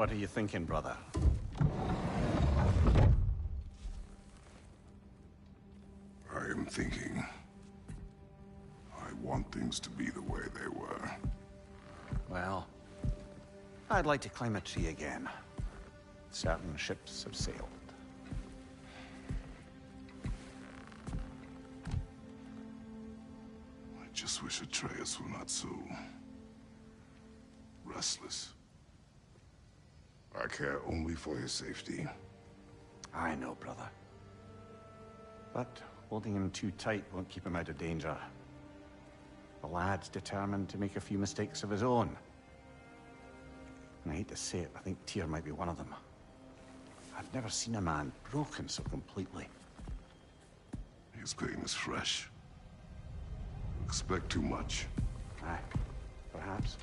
What are you thinking, brother? I am thinking... I want things to be the way they were. Well, I'd like to climb a tree again. Certain ships have sailed. I just wish Atreus were not so... restless. I care only for his safety. I know, brother. But holding him too tight won't keep him out of danger. The lad's determined to make a few mistakes of his own. And I hate to say it, I think Tyr might be one of them. I've never seen a man broken so completely. His pain is fresh. You expect too much. Aye, perhaps.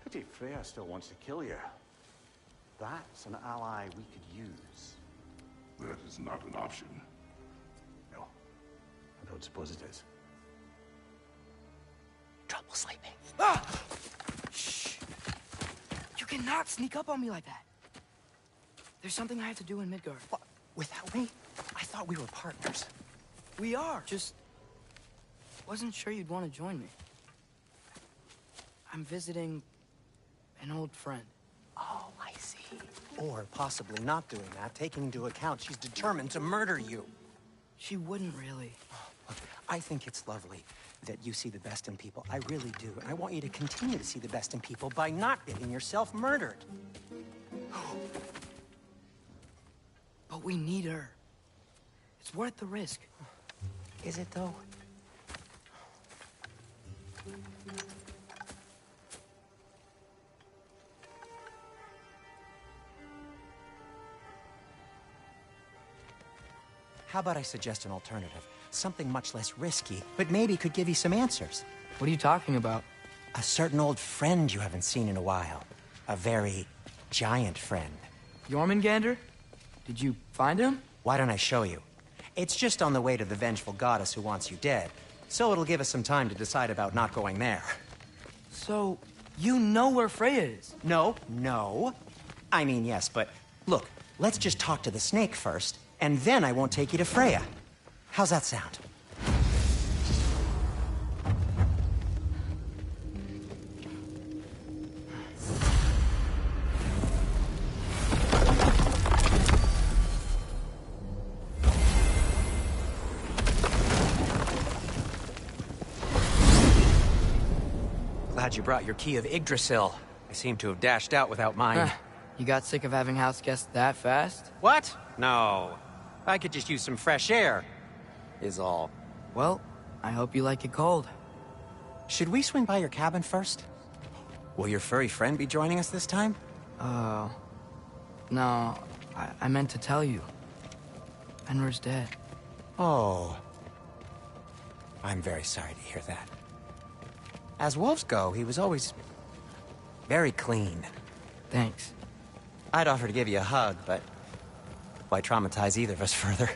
Pity Freya still wants to kill you. That's an ally we could use. That is not an option. No, I don't suppose it is. Trouble sleeping. Ah! Shh! You cannot sneak up on me like that. There's something I have to do in Midgard. What? Without me? I thought we were partners. We are. Just wasn't sure you'd want to join me. I'm visiting an old friend. Oh, I see. Or possibly not doing that, taking into account she's determined to murder you. She wouldn't really. Look, I think it's lovely that you see the best in people. I really do. And I want you to continue to see the best in people by not getting yourself murdered. But we need her. It's worth the risk. Is it, though? How about I suggest an alternative? Something much less risky, but maybe could give you some answers. What are you talking about? A certain old friend you haven't seen in a while. A very giant friend. Jormungandr? Did you find him? Why don't I show you? It's just on the way to the vengeful goddess who wants you dead. So it'll give us some time to decide about not going there. So, you know where Freya is? No. I mean, yes, but look, let's just talk to the snake first, and then I won't take you to Freya. How's that sound? Glad you brought your key of Yggdrasil. I seem to have dashed out without mine. You got sick of having house guests that fast? What? No. I could just use some fresh air, is all. Well, I hope you like it cold. Should we swing by your cabin first? Will your furry friend be joining us this time? No, I meant to tell you. Fenrir's dead. Oh. I'm very sorry to hear that. As wolves go, he was always very clean. Thanks. I'd offer to give you a hug, but why traumatize either of us further?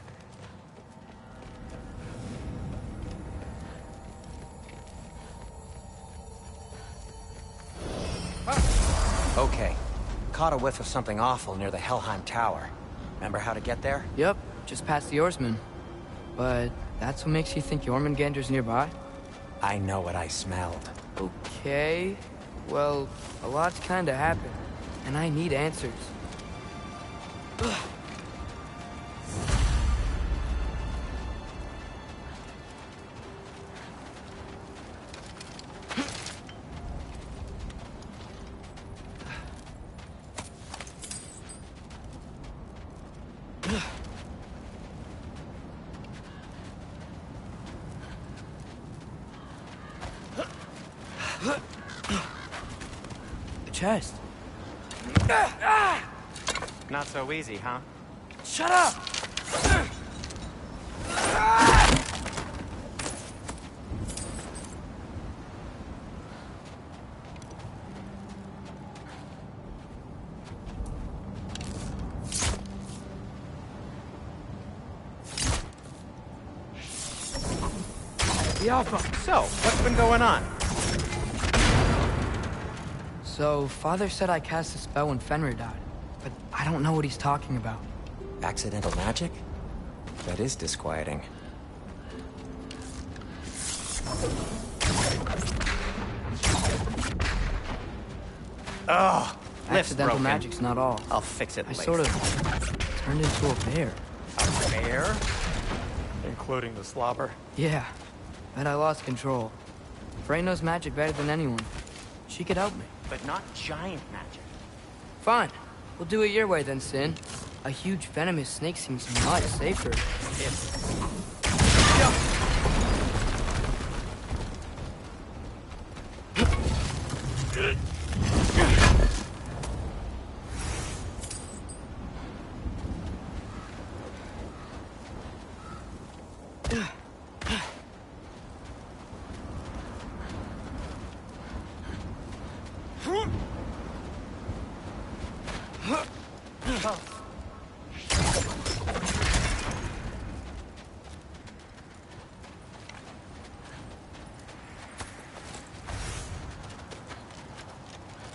Okay. Caught a whiff of something awful near the Helheim Tower. Remember how to get there? Yep, just past the oarsman. But that's what makes you think Jormungandr's nearby? I know what I smelled. Okay. Well, a lot's kinda happened, and I need answers. Ugh. The chest. Not so easy, huh? Shut up! So, what's been going on? So, So, Father said I cast a spell when Fenrir died, but I don't know what he's talking about. Accidental magic? That is disquieting. Oh, lift's Accidental broken. magic's not all. I'll fix it I later. sort of turned into a bear. A bear? Including the slobber? Yeah, but I lost control. Frey knows magic better than anyone. She could help me. But not giant magic. Fine. We'll do it your way then, Sin. A huge venomous snake seems much safer.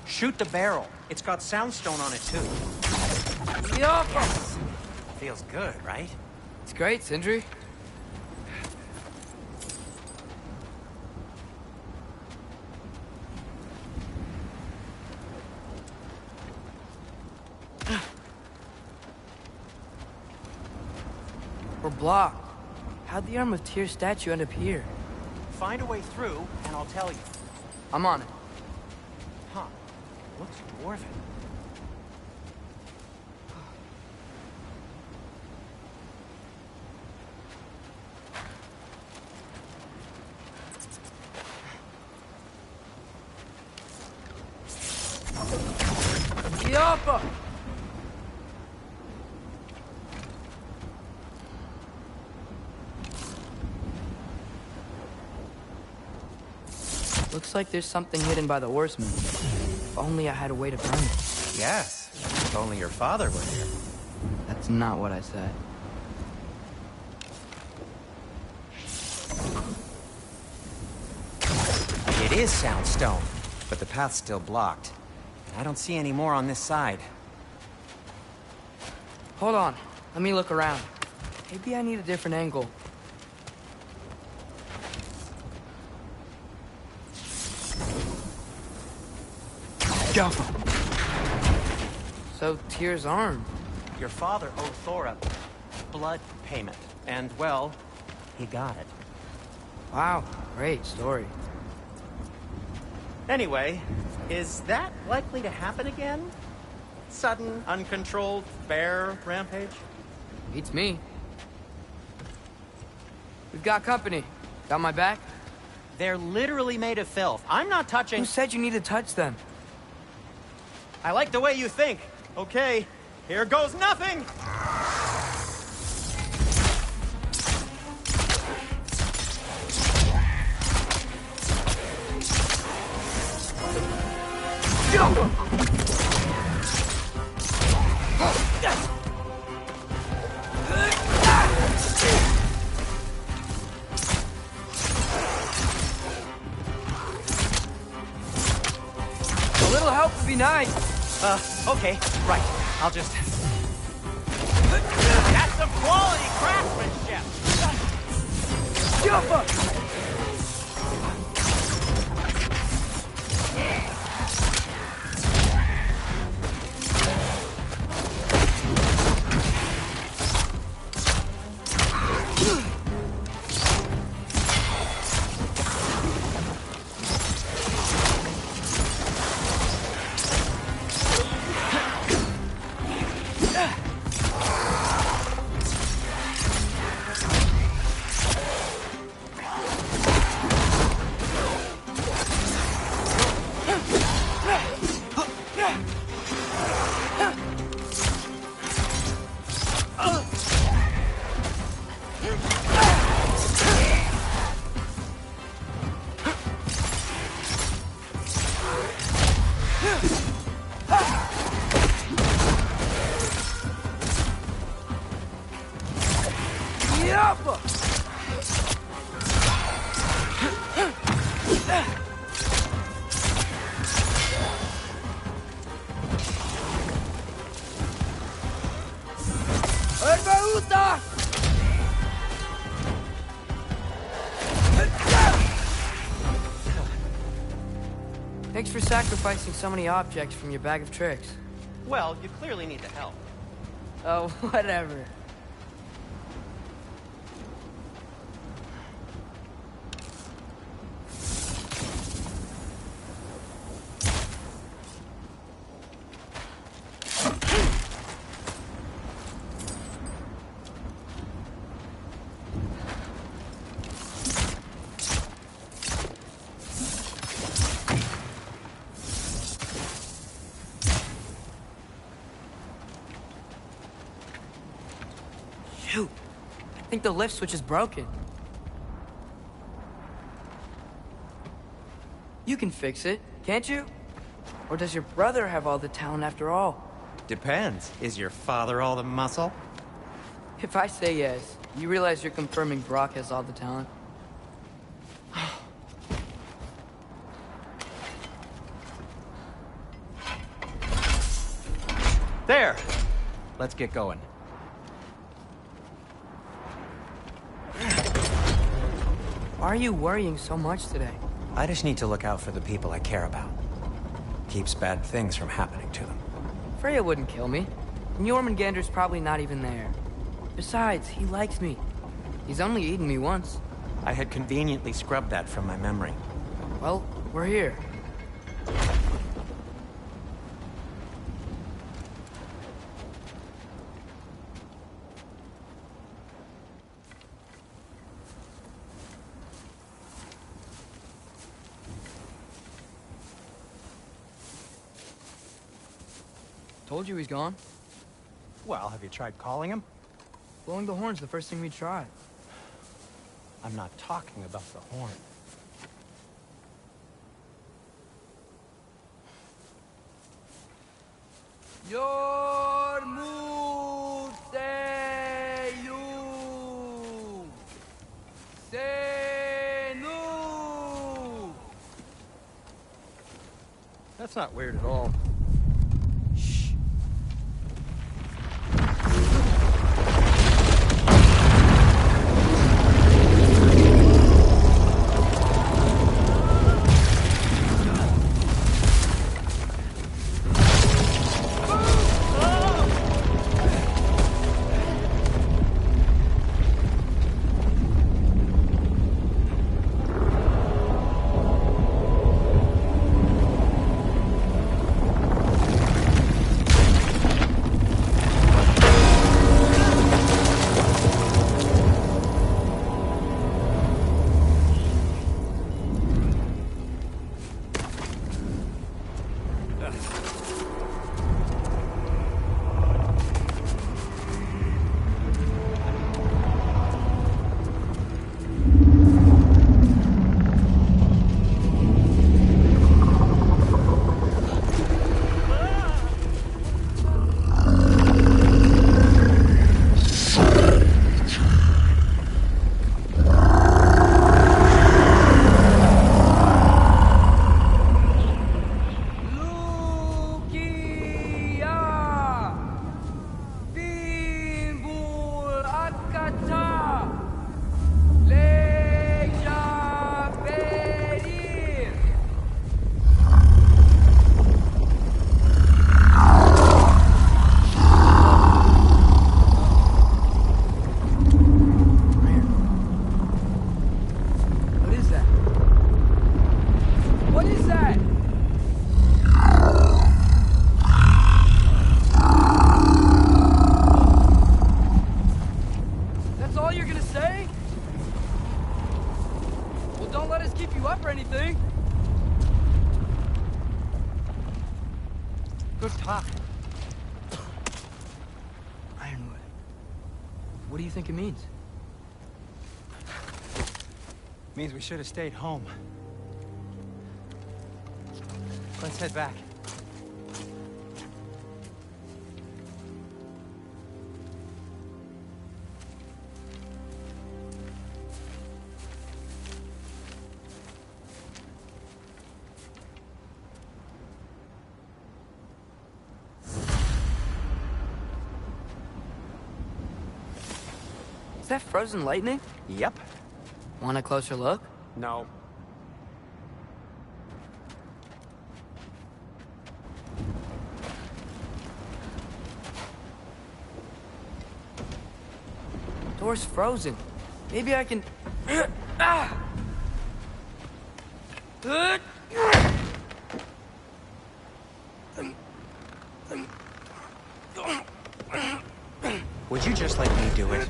Shoot the barrel. It's got soundstone on it, too. Yes. Feels good, right? It's great, Sindri. We're blocked. How'd the Arm of Tyr statue end up here? Find a way through, and I'll tell you. I'm on it. Huh. Looks dwarven. Yappa! Looks like there's something hidden by the horseman. If only I had a way to burn it. Yes. If only your father were here. That's not what I said. It is soundstone, but the path's still blocked. I don't see any more on this side. Hold on. Let me look around. Maybe I need a different angle. So, Tyr's arm. Your father owed Thor a blood payment. And, well, he got it. Wow, great story. Anyway, is that likely to happen again? Sudden, uncontrolled bear rampage? Beats me. We've got company. Got my back? They're literally made of filth. I'm not touching... Who said you need to touch them? I like the way you think. Okay, here goes nothing! A little help would be nice. Okay, right. I'll just... That's some quality craftsmanship! Jump up! Thanks for sacrificing so many objects from your bag of tricks. Well, you clearly need the help. Oh, whatever. Shoot. I think the lift switch is broken. You can fix it, can't you? Or does your brother have all the talent after all? Depends. Is your father all the muscle? If I say yes, you realize you're confirming Brock has all the talent? There! Let's get going. Why are you worrying so much today? I just need to look out for the people I care about. Keeps bad things from happening to them. Freya wouldn't kill me. And Jormungandr's probably not even there. Besides, he likes me. He's only eaten me once. I had conveniently scrubbed that from my memory. Well, we're here. Told you he's gone. Well, have you tried calling him? Blowing the horn's the first thing we tried. I'm not talking about the horn. That's not weird at all. Shh. Good talk. Ironwood. What do you think it means? Means we should have stayed home. Let's head back. Is that frozen lightning? Yep. Want a closer look? No. Door's frozen. Maybe I can... Ah! Would you just let me do it?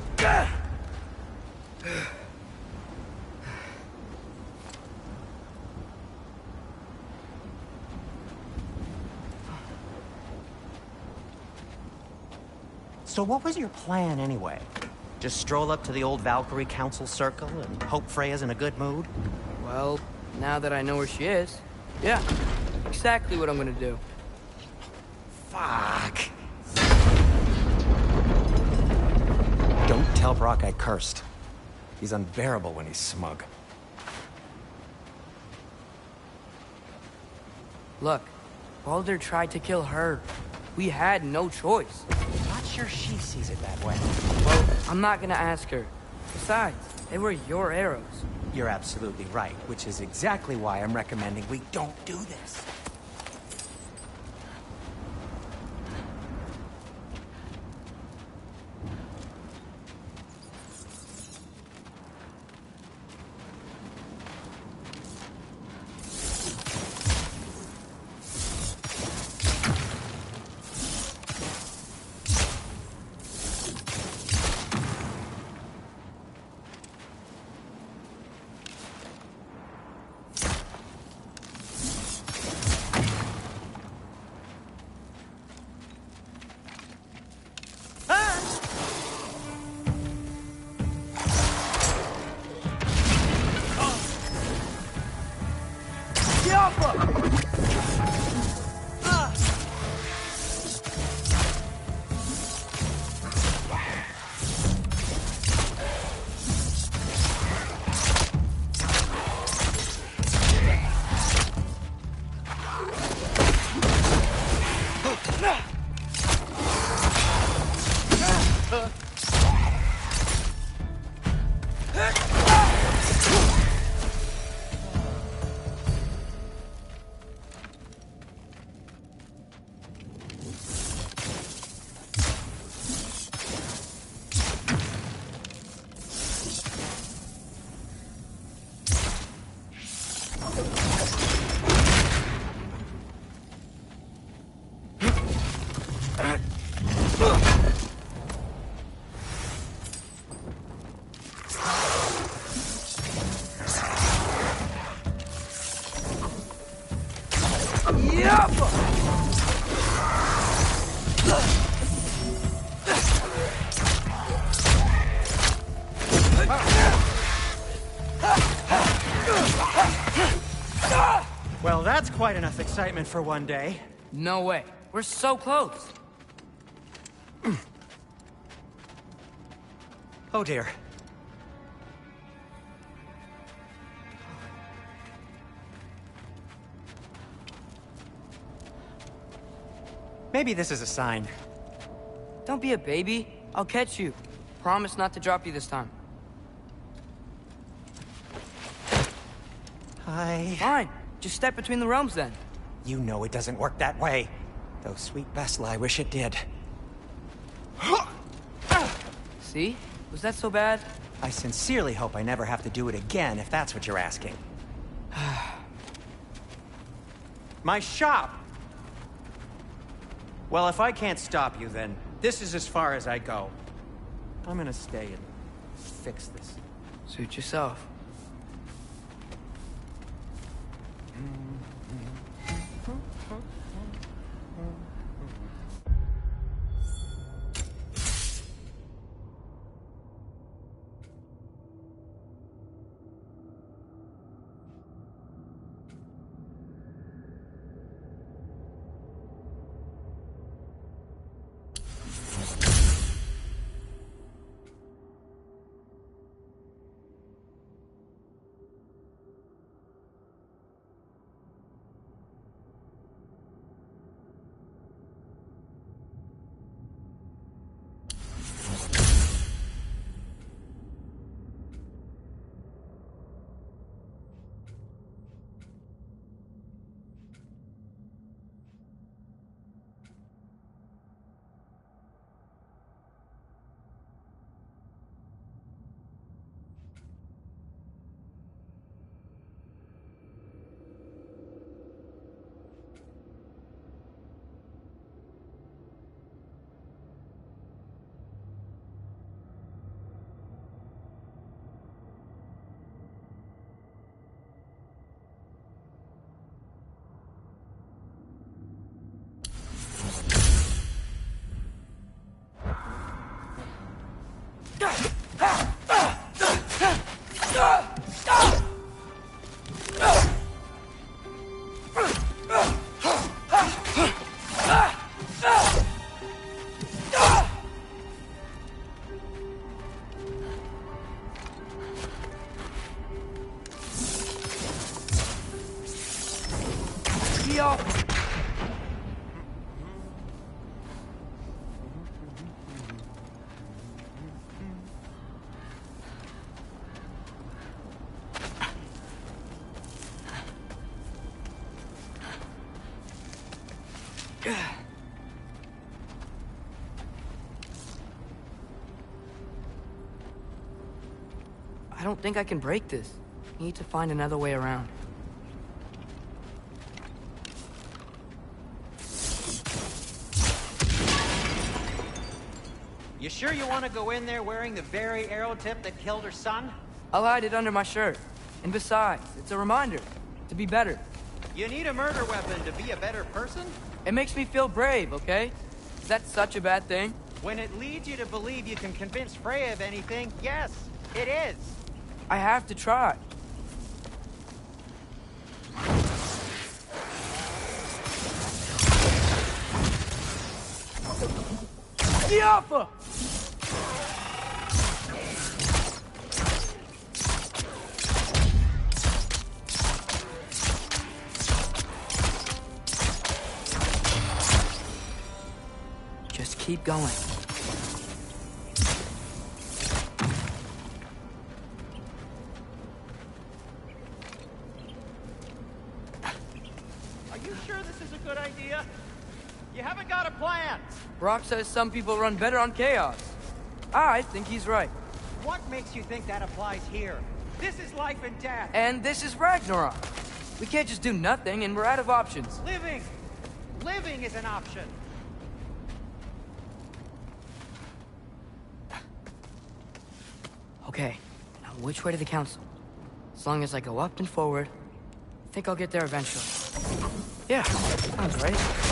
So what was your plan anyway? Just stroll up to the old Valkyrie Council Circle and hope Freya's in a good mood? Well, now that I know where she is, yeah, exactly what I'm gonna do. Fuck. Don't tell Brock I cursed. He's unbearable when he's smug. Look, Baldur tried to kill her. We had no choice. Not sure she sees it that way. Well, I'm not gonna ask her. Besides, they were your arrows. You're absolutely right, which is exactly why I'm recommending we don't do this. Well, that's quite enough excitement for one day. No way. We're so close. Oh dear. Maybe this is a sign. Don't be a baby. I'll catch you. Promise not to drop you this time. Fine. Just step between the realms then. You know it doesn't work that way. Though sweet Bessel, I wish it did. See? Was that so bad? I sincerely hope I never have to do it again, if that's what you're asking. My shop! Well, if I can't stop you, then this is as far as I go. I'm gonna stay and fix this. Suit yourself. I don't think I can break this. Need to find another way around. You sure you want to go in there wearing the very arrow tip that killed her son? I'll hide it under my shirt. And besides, it's a reminder to be better. You need a murder weapon to be a better person? It makes me feel brave, okay? Is that such a bad thing? When it leads you to believe you can convince Freya of anything, yes, it is. I have to try. The Alpha! Just keep going. Are you sure this is a good idea? You haven't got a plan. Brock says some people run better on chaos. I think he's right. What makes you think that applies here? This is life and death. And this is Ragnarok. We can't just do nothing, and we're out of options. Living. Living is an option. Okay, now which way to the council? As long as I go up and forward, I think I'll get there eventually. Yeah, sounds right.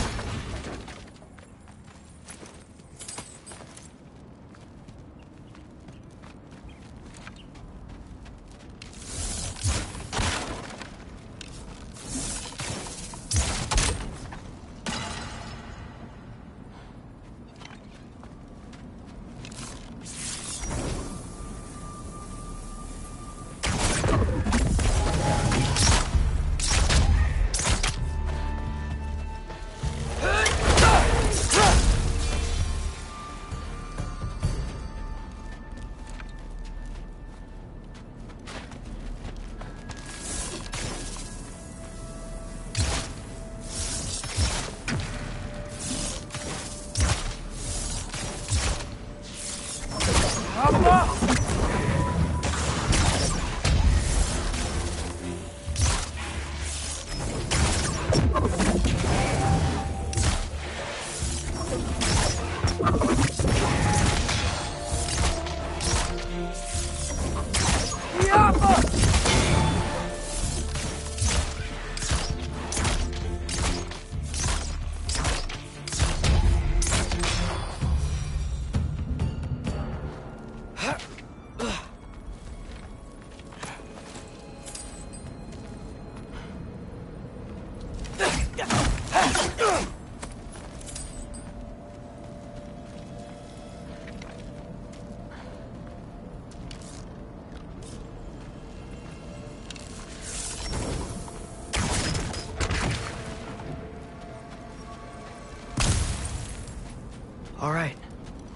All right,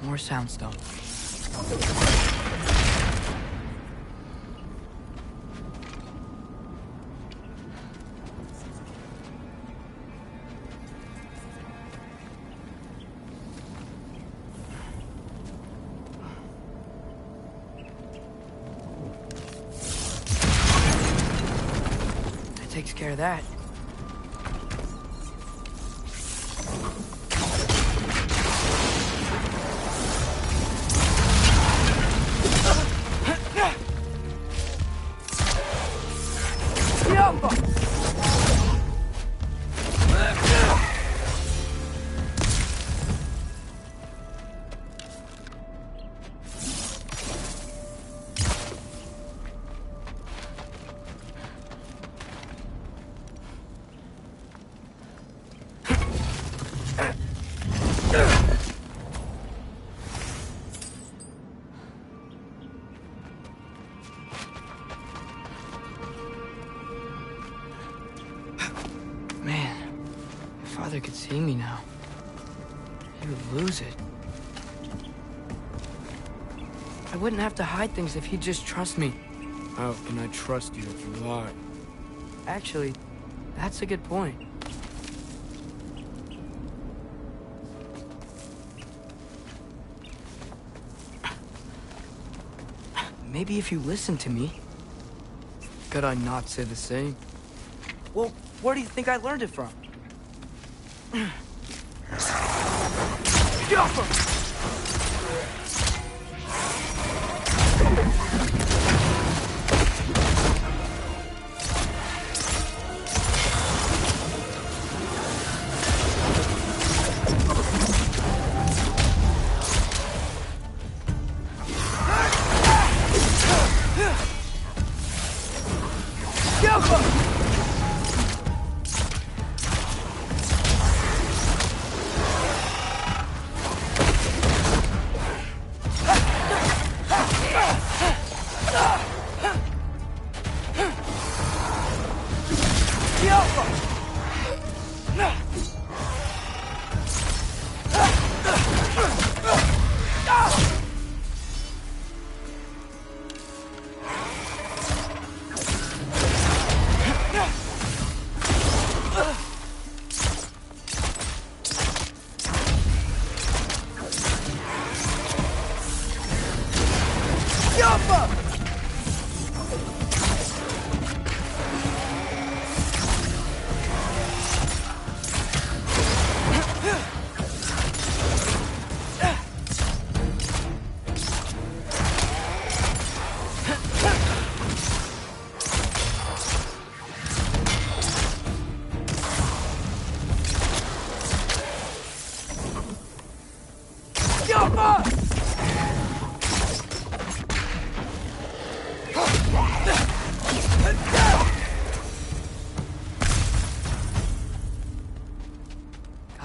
more soundstone. That takes care of that. father could see me now, he would lose it. I wouldn't have to hide things if he'd just trust me. How can I trust you if you lie? Actually, that's a good point. Maybe if you listen to me. Could I not say the same? Well, where do you think I learned it from?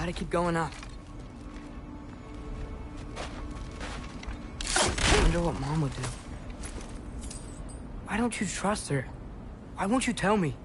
Gotta keep going up. Wonder what Mom would do. Why don't you trust her? Why won't you tell me?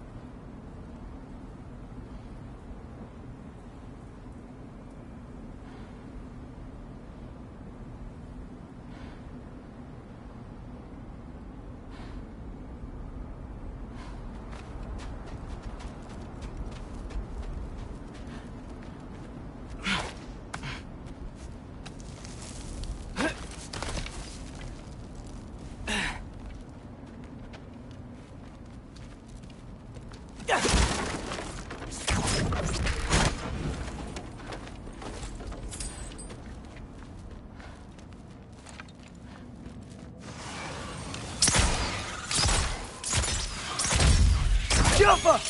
Jumper!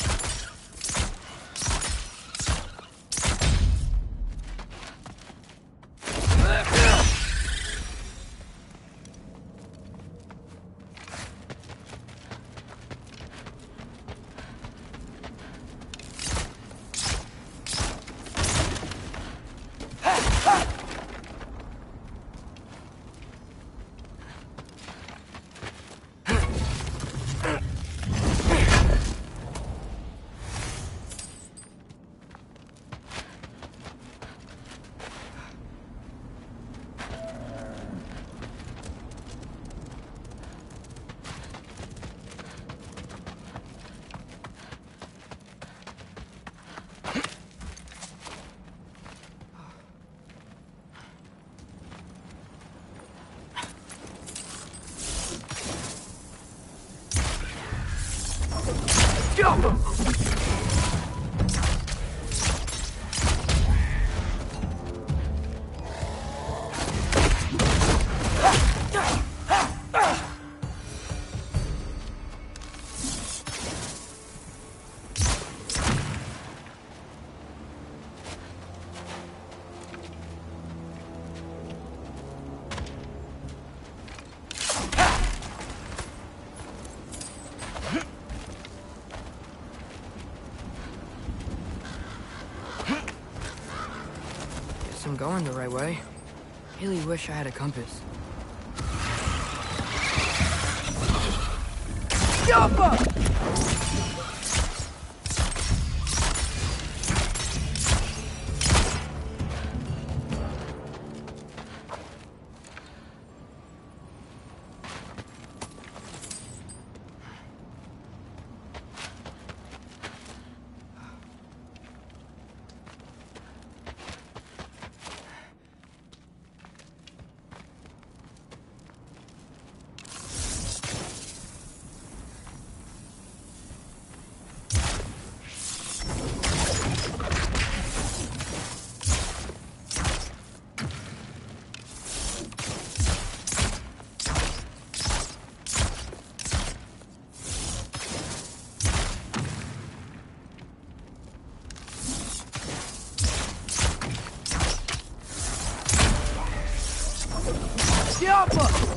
I'm going the right way. Really wish I had a compass. Jump! The Alpha!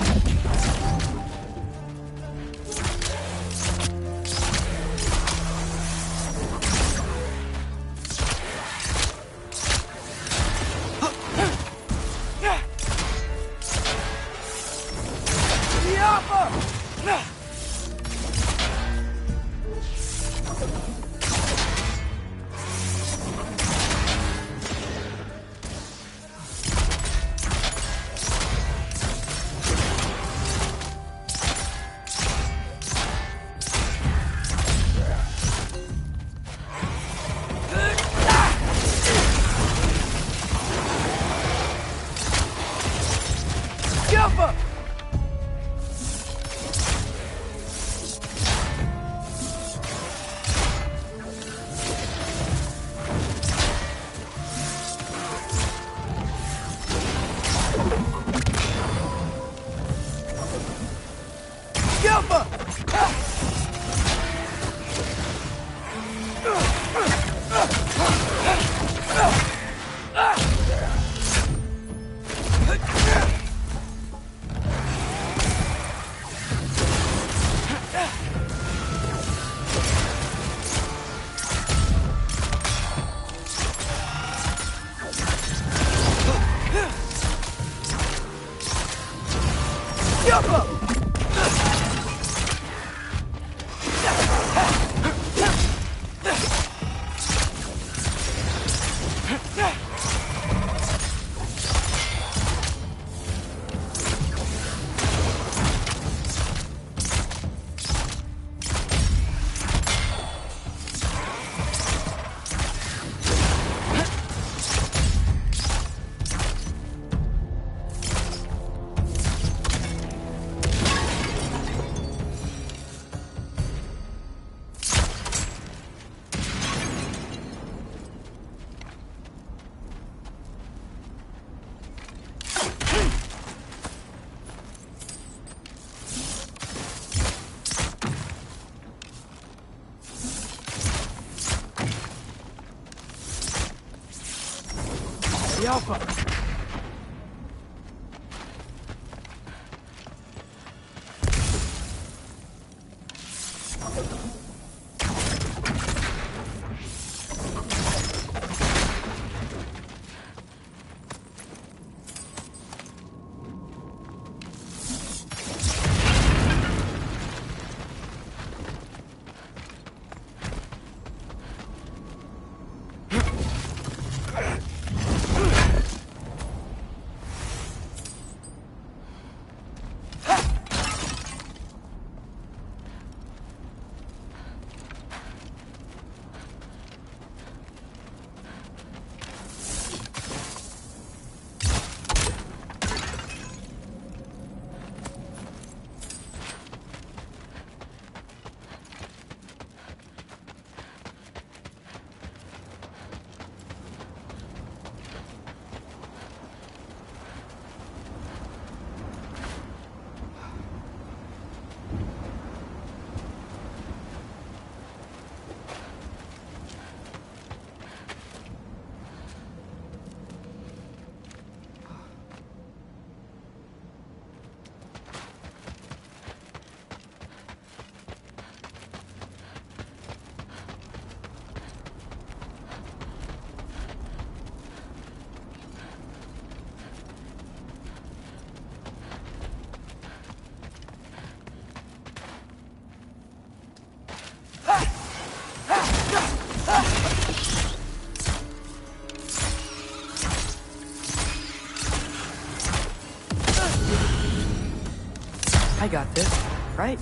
I got this, right?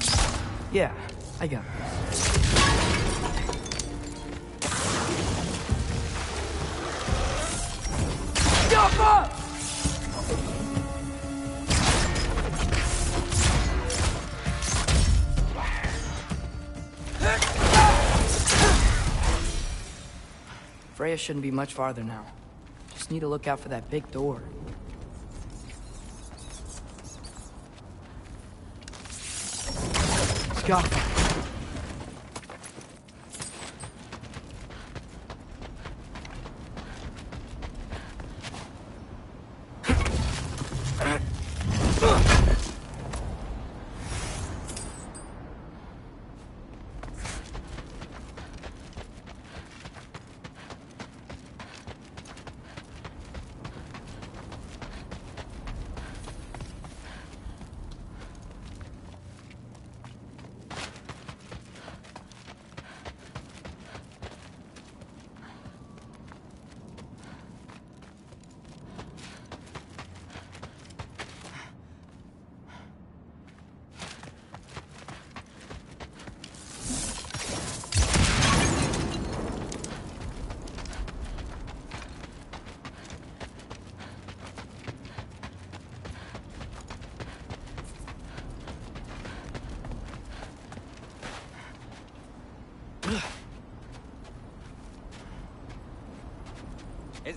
Yeah, I got this. Jump up! Freya shouldn't be much farther now. Just need to look out for that big door. Scott.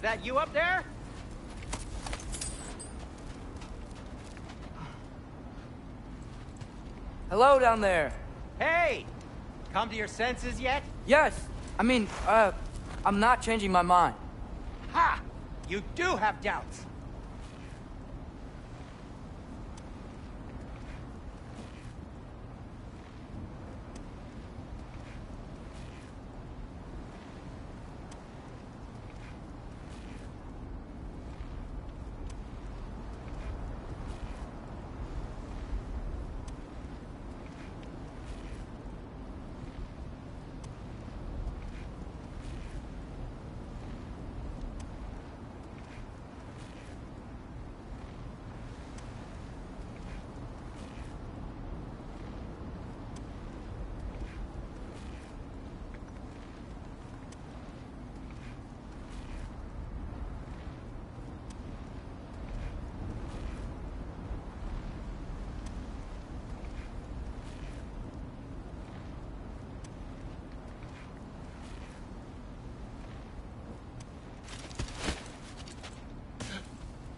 that you up there? Hello down there. Hey! Come to your senses yet? Yes. I mean, I'm not changing my mind. Ha! You do have doubts.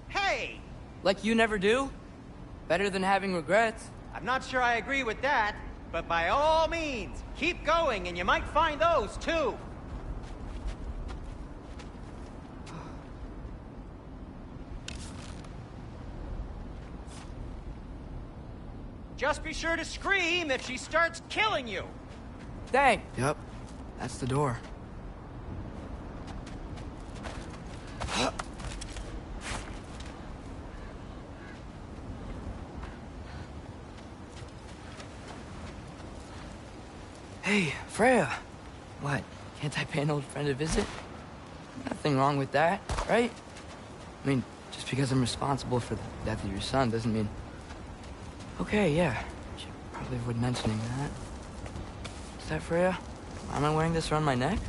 Hey! Like you never do? Better than having regrets. I'm not sure I agree with that, but by all means, keep going and you might find those too. Just be sure to scream if she starts killing you. Dang. Yep. That's the door. Hey, Freya. What? Can't I pay an old friend a visit? Nothing wrong with that, right? I mean, just because I'm responsible for the death of your son doesn't mean... Okay, yeah. Should probably avoid mentioning that. Is that Freya? Why am I wearing this around my neck?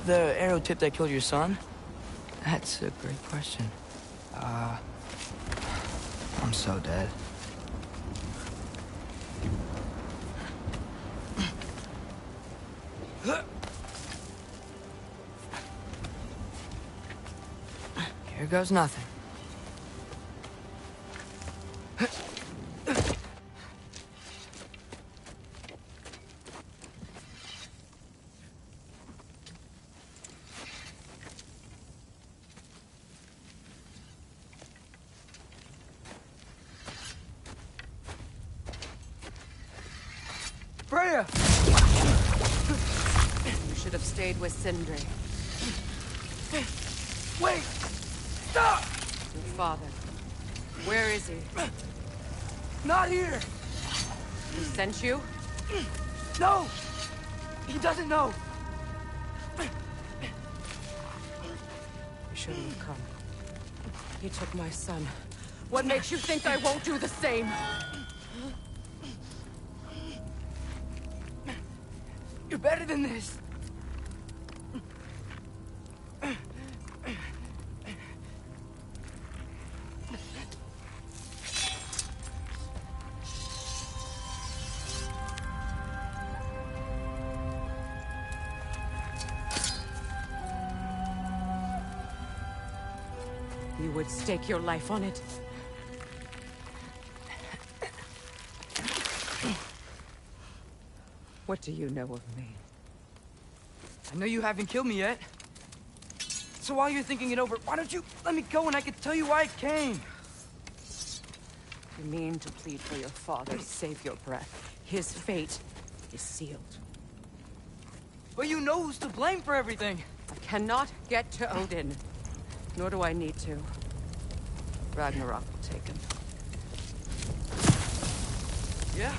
The arrow tip that killed your son? That's a great question. I'm so dead. Here goes nothing. Freya! You should have stayed with Sindri. Wait! Stop! Your father. Where is he? Not here! He sent you? No! He doesn't know! You shouldn't have come. He took my son. What makes you think I won't do the same? You're better than this! You would stake your life on it. What do you know of me? I know you haven't killed me yet. So while you're thinking it over, why don't you let me go and I can tell you why I came? You mean to plead for your father, save your breath. His fate is sealed. But you know who's to blame for everything. I cannot get to Odin. Nor do I need to. Ragnarok will take him. Yeah?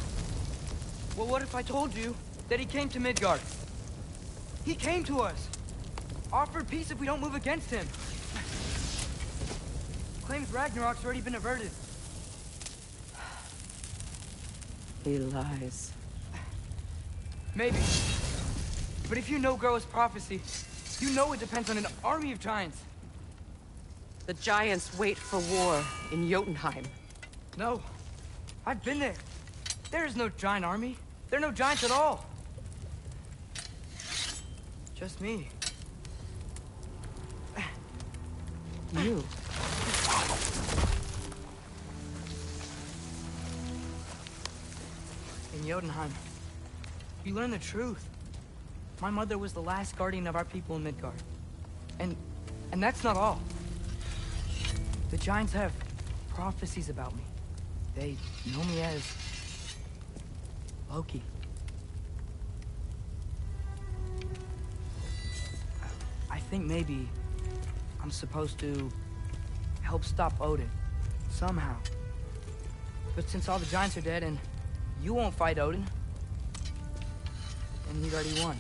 Well, what if I told you that he came to Midgard? He came to us. Offered peace if we don't move against him. Claims Ragnarok's already been averted. He lies. Maybe. But if you know Groa's prophecy, you know it depends on an army of giants. The giants wait for war in Jotunheim. No. I've been there. There is no giant army. There are no giants at all. Just me. You. In Jotunheim, you learn the truth. My mother was the last guardian of our people in Midgard. And that's not all. The Giants have prophecies about me. They know me as Loki. I think maybe I'm supposed to help stop Odin, somehow. But since all the Giants are dead and you won't fight Odin, and he's already won.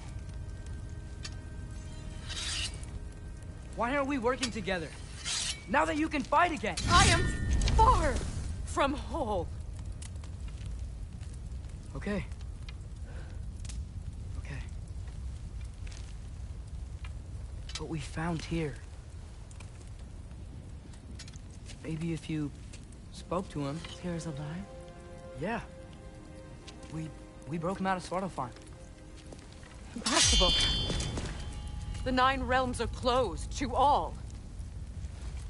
Why aren't we working together? Now that you can fight again! I am far from whole. Okay. Okay. What we found here. Maybe if you spoke to him. Tyr's alive? Yeah. We broke him out of Svartalfheim. Impossible. The 9 realms are closed to all.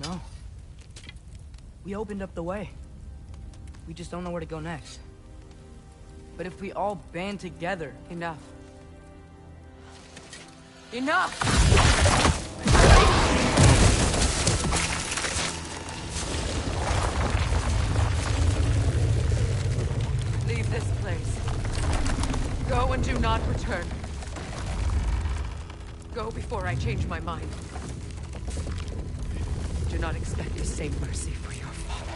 No. We opened up the way. We just don't know where to go next. But if we all band together... Enough. Enough! Leave this place. Go and do not return. Go before I change my mind. Do not expect the same mercy for your father.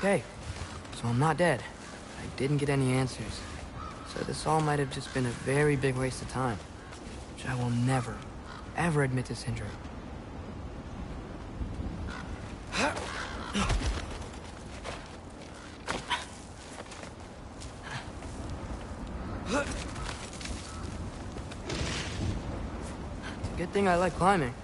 Okay, so I'm not dead. I didn't get any answers. So this all might have just been a very big waste of time. Which I will never, ever admit to Sindri. It's a good thing I like climbing.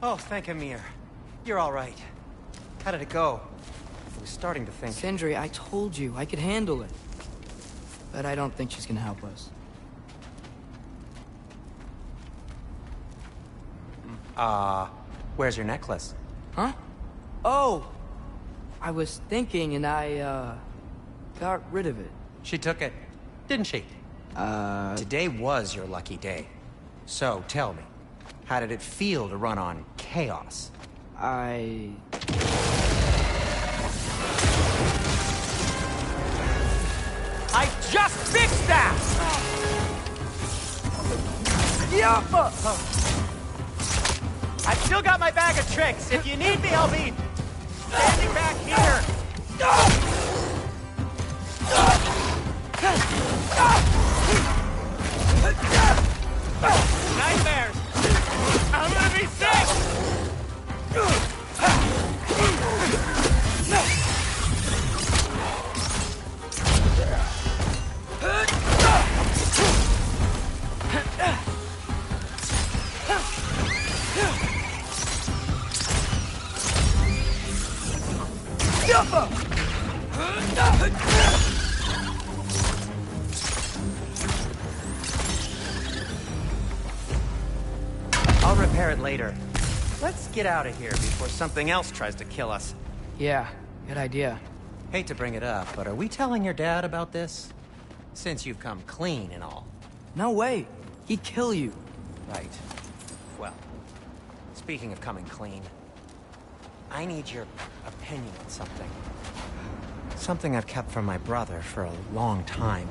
Oh, thank Amir. You're all right. How did it go? I was starting to think... Sindri, I told you I could handle it. But I don't think she's gonna help us. Where's your necklace? Huh? Oh! I was thinking and I, got rid of it. She took it, didn't she? Today was your lucky day. So, tell me, how did it feel to run on chaos? I just fixed that! I've still got my bag of tricks. If you need me, I'll be standing back here. Nightmares! I'm gonna be sick! I'll repair it later. Let's get out of here before something else tries to kill us. Yeah, good idea. Hate to bring it up, but are we telling your dad about this? Since you've come clean and all. No way. He'd kill you. Right. Well, speaking of coming clean, I need your opinion on something. Something I've kept from my brother for a long time.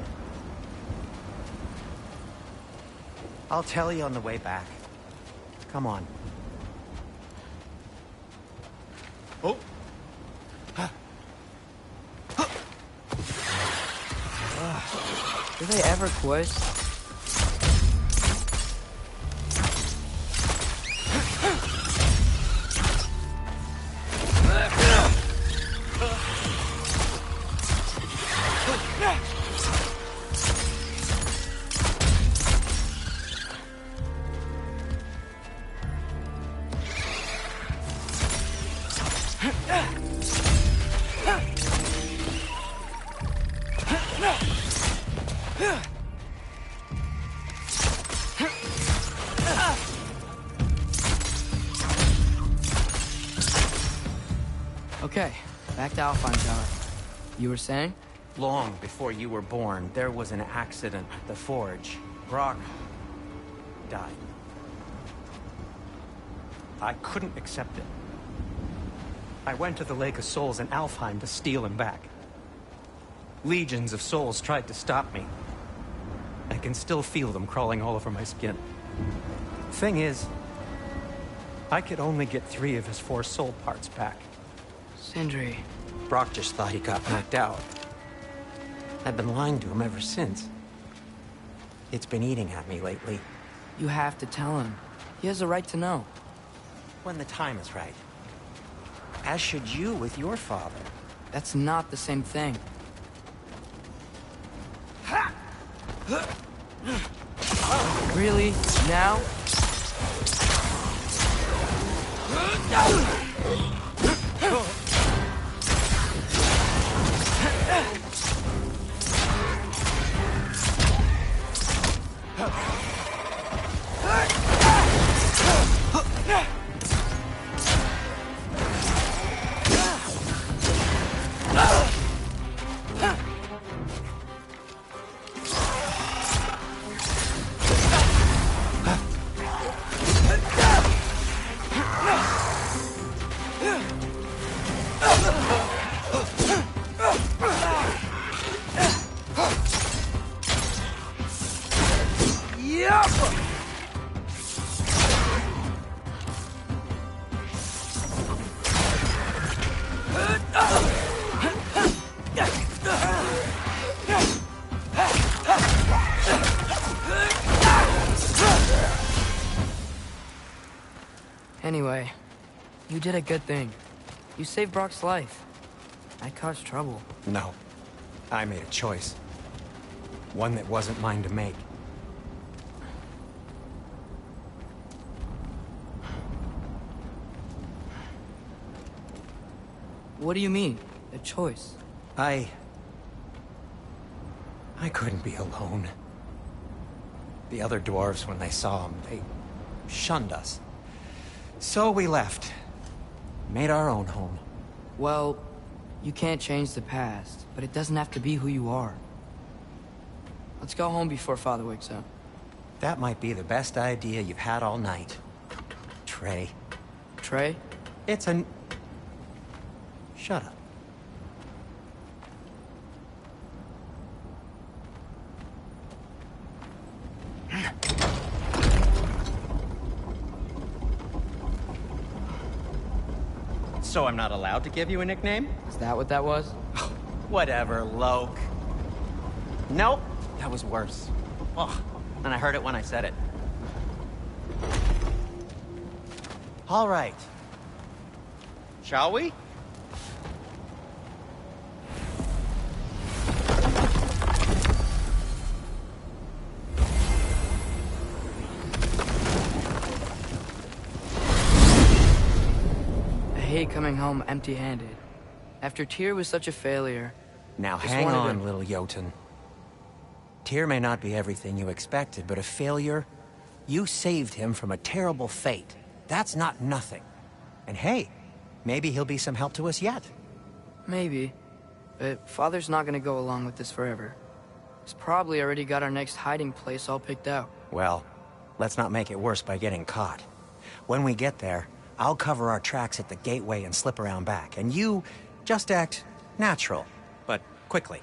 I'll tell you on the way back. Come on. Oh! Do they ever quit? Okay, back to Alpine Tower. You were saying? Long before you were born, there was an accident at the forge. Brock died. I couldn't accept it. I went to the Lake of Souls in Alfheim to steal him back. Legions of souls tried to stop me. I can still feel them crawling all over my skin. Thing is, I could only get 3 of his 4 soul parts back. Sindri. Brock just thought he got knocked out. I've been lying to him ever since. It's been eating at me lately. You have to tell him. He has a right to know. When the time is right. As should you with your father. That's not the same thing. Really? Now? Anyway, you did a good thing. You saved Brock's life. I caused trouble. No. I made a choice. One that wasn't mine to make. What do you mean, a choice? I couldn't be alone. The other dwarves, when they saw him, they shunned us. So we left. Made our own home. Well, you can't change the past, but it doesn't have to be who you are. Let's go home before Father wakes up. That might be the best idea you've had all night. Trey. Trey? It's an... Shut up. So I'm not allowed to give you a nickname? Is that what that was? Whatever, Loke. Nope, that was worse. Ugh, and I heard it when I said it. All right. Shall we? I hate coming home empty-handed. After Tyr was such a failure... Now Just hang wanted on, to- little Jotun. Tyr may not be everything you expected, but a failure? You saved him from a terrible fate. That's not nothing. And hey, maybe he'll be some help to us yet. Maybe. But Father's not gonna go along with this forever. He's probably already got our next hiding place all picked out. Well, let's not make it worse by getting caught. When we get there, I'll cover our tracks at the gateway and slip around back, and you just act natural, but quickly.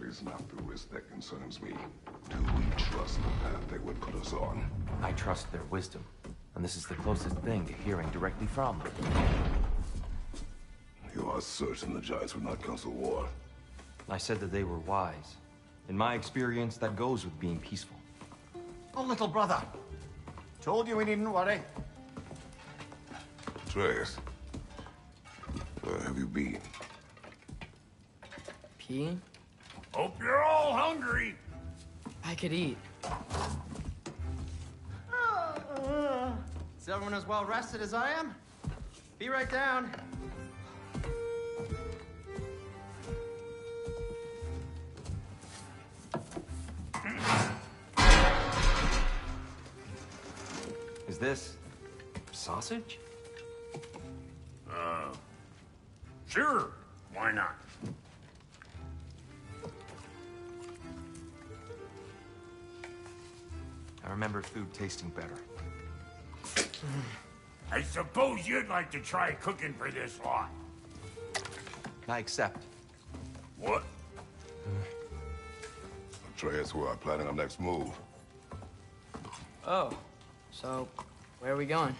Is not the risk that concerns me. Do we trust the path they would put us on? I trust their wisdom, and this is the closest thing to hearing directly from them. You are certain the Giants would not counsel war? I said that they were wise. In my experience, that goes with being peaceful. Oh, little brother. Told you we needn't worry. Atreus, where have you been? Peeing? Hope you're all hungry. I could eat. Is everyone as well rested as I am? Be right down. Is this sausage? Sure. Why not? I remember food tasting better. I suppose you'd like to try cooking for this lot. I accept. What? Atreus, who are planning our next move. Oh, so where are we going?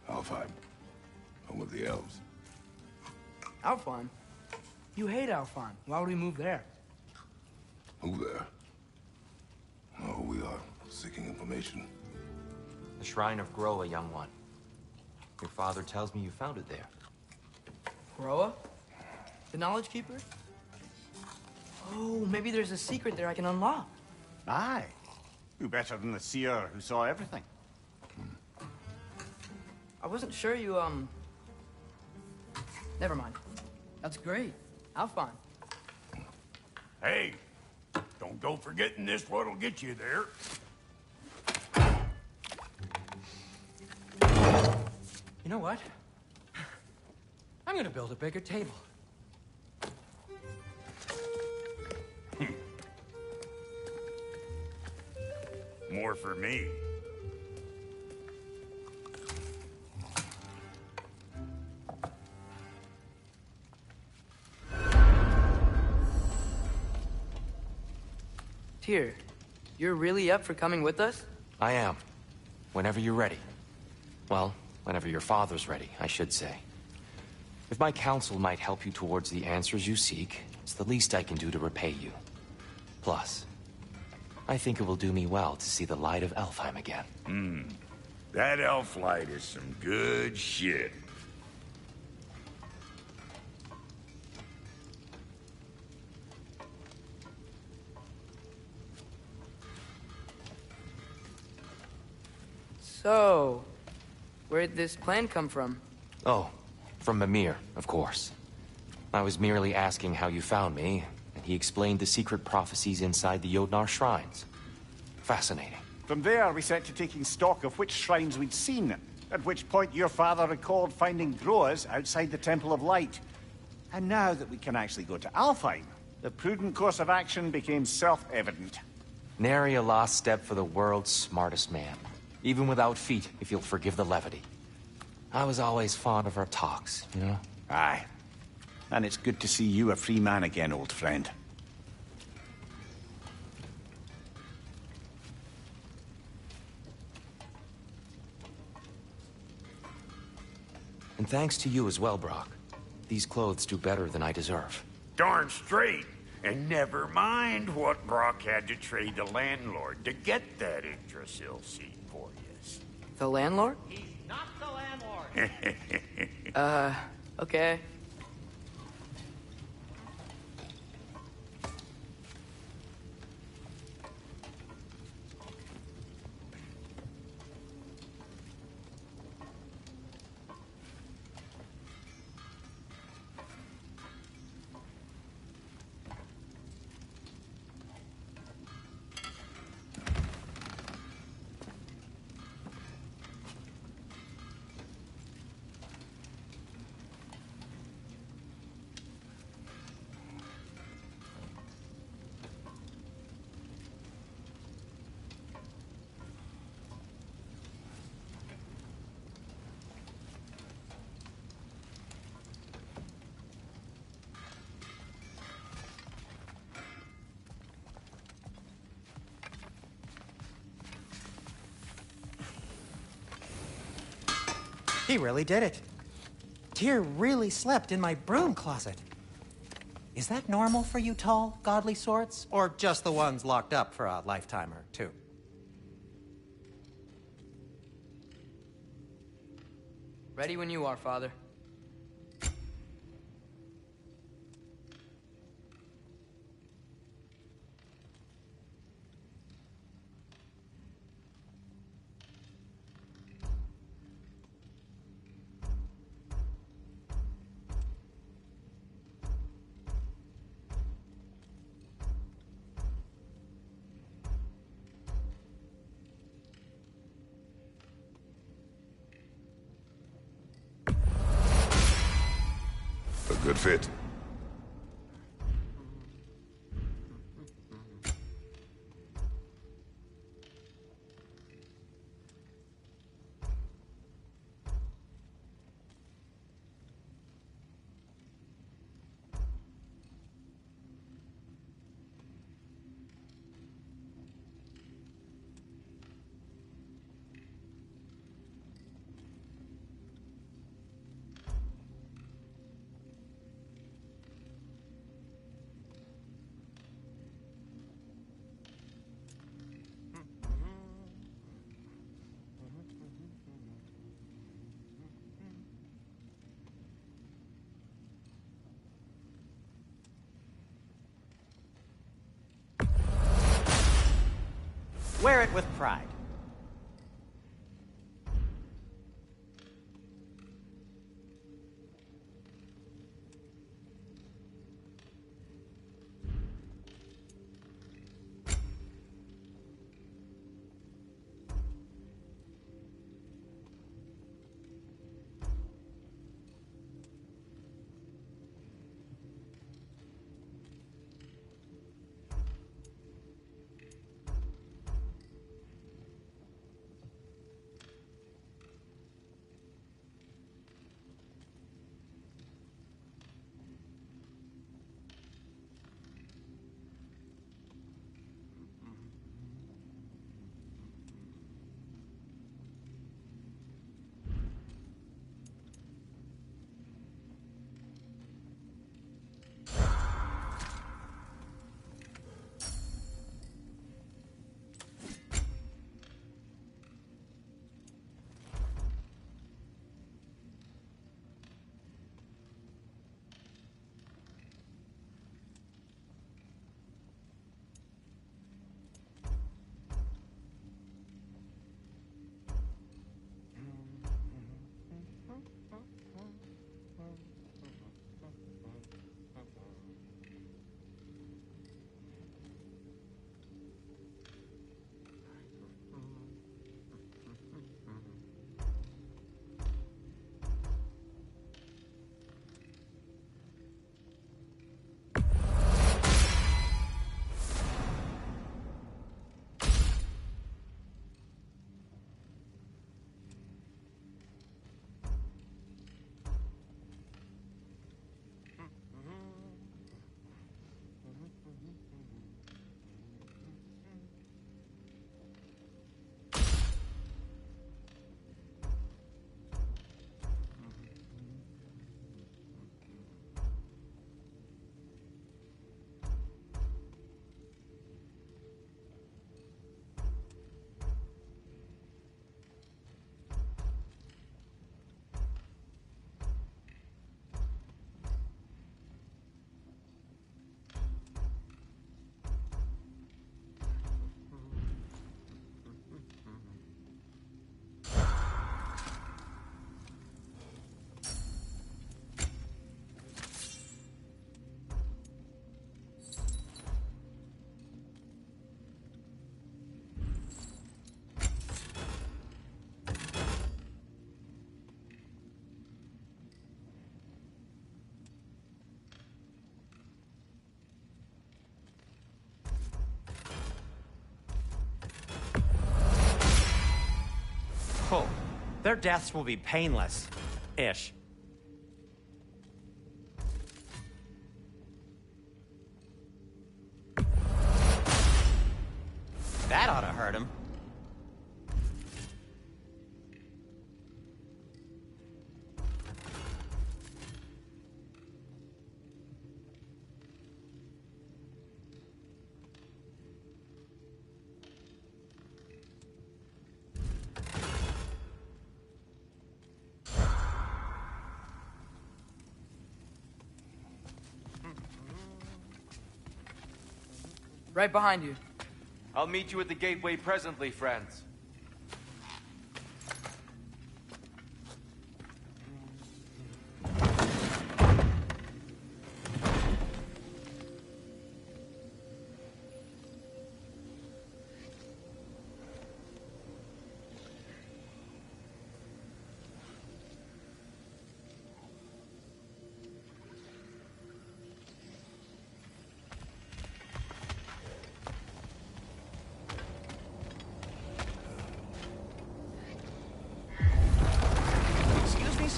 Alfheim. Home with the elves. Alfheim? You hate Alfheim. Why would we move there? Who there? No, we are seeking information. The Shrine of Groa, young one. Your father tells me you found it there. Groa? The Knowledge Keeper? Oh, maybe there's a secret there I can unlock. Aye. Who better than the seer who saw everything? I wasn't sure you, Never mind. That's great. Alfheim. Hey, don't go forgetting this what'll get you there. You know what? I'm gonna build a bigger table. More for me. Tyr, you're really up for coming with us? I am. Whenever you're ready. Well, whenever your father's ready, I should say. If my counsel might help you towards the answers you seek, it's the least I can do to repay you. Plus, I think it will do me well to see the light of Alfheim again. That elf light is some good shit. So, where'd this plan come from? Oh, from Mimir, of course. I was merely asking how you found me, and he explained the secret prophecies inside the Jotnar shrines. Fascinating. From there, we set to taking stock of which shrines we'd seen, at which point your father recalled finding Groas outside the Temple of Light. And now that we can actually go to Alfheim, the prudent course of action became self-evident. Nary a lost step for the world's smartest man. Even without feet, if you'll forgive the levity. I was always fond of our talks, you know? Aye. And it's good to see you a free man again, old friend. And thanks to you as well, Brock. These clothes do better than I deserve. Darn straight. And never mind what Brock had to trade the landlord to get that Yggdrasil seed for you. The landlord? He's not the landlord. Okay. He really did it. Tyr really slept in my broom closet. Is that normal for you tall, godly sorts? Or just the ones locked up for a lifetime or two? Ready when you are, Father. Good fit. Wear it with pride. Oh, their deaths will be painless-ish. That ought to hurt him. Right behind you. I'll meet you at the gateway presently, friends.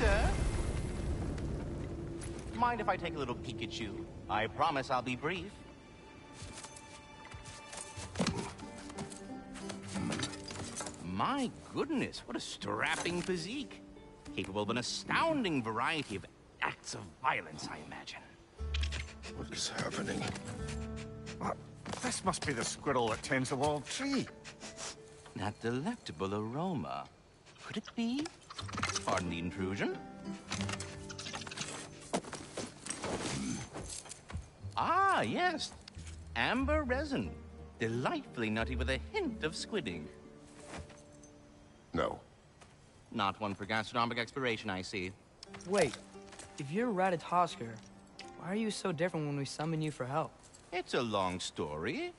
sir. Mind if I take a little peek at you? I promise I'll be brief. My goodness, what a strapping physique. Capable of an astounding variety of acts of violence, I imagine. What is happening? This must be the squirrel that tends the walled tree. That delectable aroma. Could it be? Pardon the intrusion. Ah, yes. Amber resin. Delightfully nutty with a hint of squidding. No. Not one for gastronomic exploration, I see. Wait, if you're Ratatosker, why are you so different when we summon you for help? It's a long story.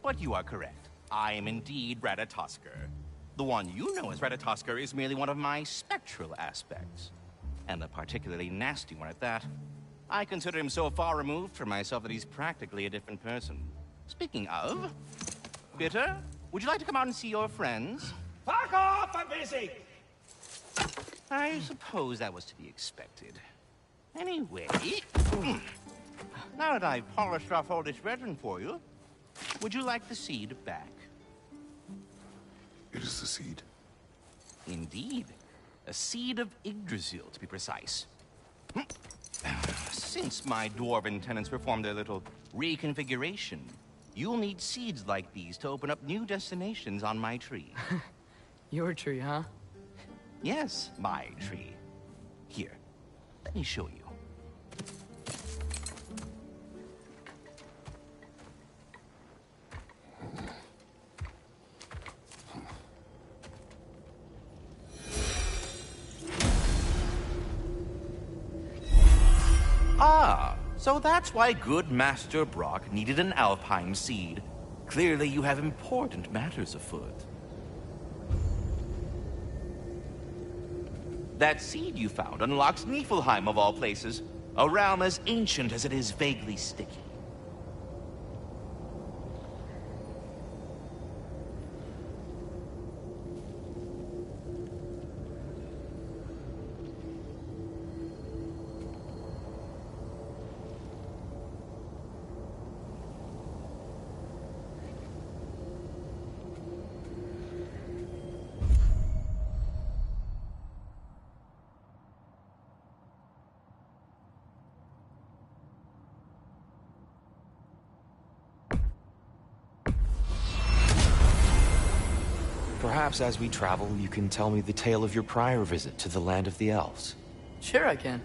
But you are correct. I am indeed Ratatosker. The one you know as Ratatosker is merely one of my spectral aspects. And a particularly nasty one at that. I consider him so far removed from myself that he's practically a different person. Speaking of, Bitter, would you like to come out and see your friends? Fuck off! I'm busy! I suppose that was to be expected. Anyway, now that I've polished off all this resin for you, would you like the seed back? It is the seed. Indeed. A seed of Yggdrasil, to be precise. Since my dwarven tenants performed their little reconfiguration, you'll need seeds like these to open up new destinations on my tree. Your tree, huh? Yes, my tree. Here, let me show you. Ah, so that's why good Master Brock needed an Alfheim seed. Clearly you have important matters afoot. That seed you found unlocks Niflheim of all places, a realm as ancient as it is vaguely sticky. Perhaps as we travel, you can tell me the tale of your prior visit to the land of the elves. Sure I can.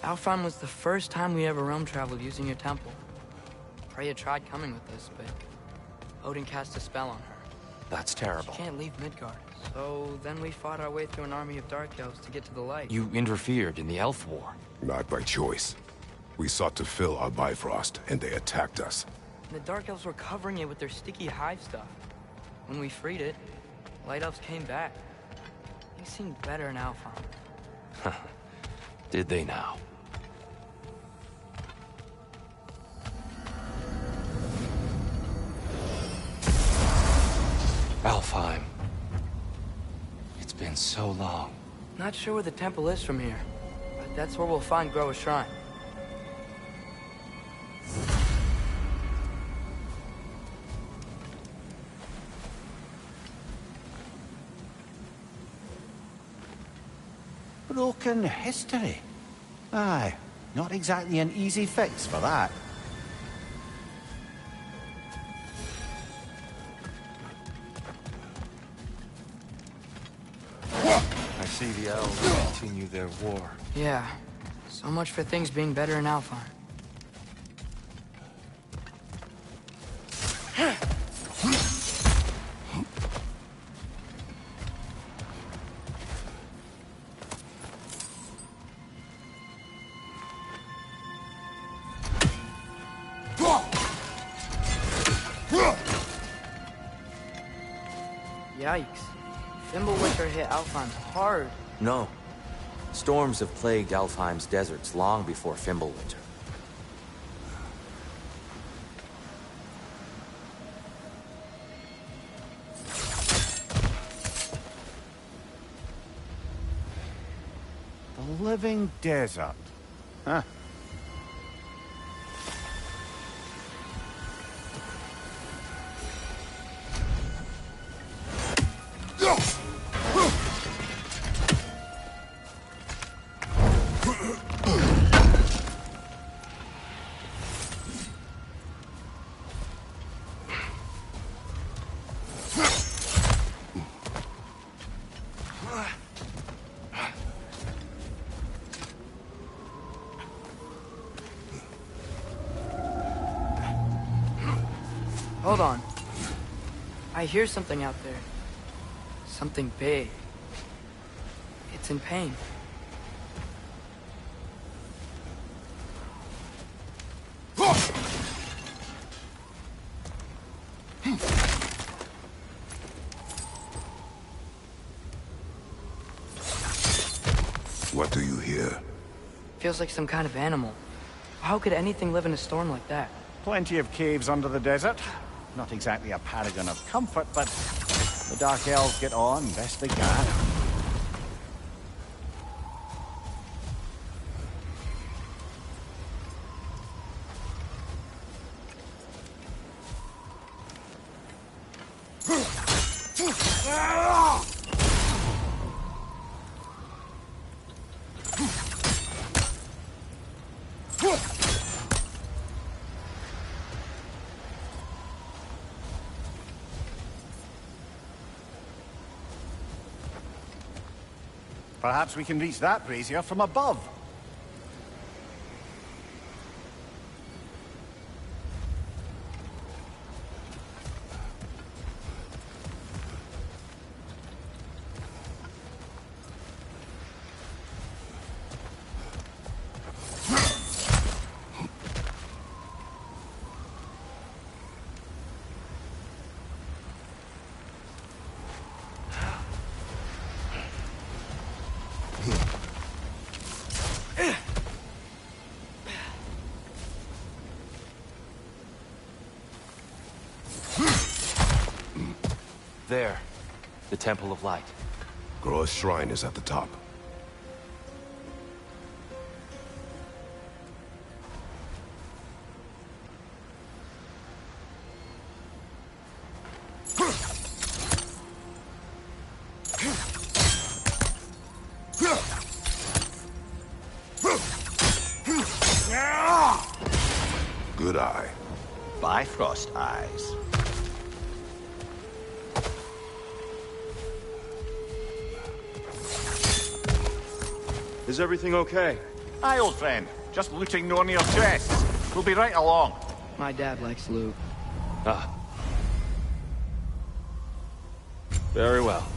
Alfheim was the first time we ever realm traveled using your temple. Freya tried coming with us, but Odin cast a spell on her. That's terrible. She can't leave Midgard. So then we fought our way through an army of dark elves to get to the light. You interfered in the elf war. Not by choice. We sought to fill our Bifrost, and they attacked us. And the dark elves were covering it with their sticky hive stuff. When we freed it, light elves came back. They seemed better in Alfheim. Did they now? Alfheim. It's been so long. Not sure where the temple is from here, but that's where we'll find Groa's shrine. Broken history. Aye, not exactly an easy fix for that. I see the elves continue their war. Yeah, so much for things being better in Alfheim. Yikes. Fimbulwinter hit Alfheim hard. No. Storms have plagued Alfheim's deserts long before Fimbulwinter. living desert. Huh. Hold on. I hear something out there. Something big. It's in pain. What do you hear? Feels like some kind of animal. How could anything live in a storm like that? Plenty of caves under the desert. Not exactly a paragon of comfort, but the Dark Elves get on best they can. Perhaps we can reach that brazier from above. There. The Temple of Light. Groa's shrine is at the top. Good eye. Bifrost eyes. Is everything okay? Aye, old friend. Just looting no near chests. We'll be right along. My dad likes loot. Ah. Very well.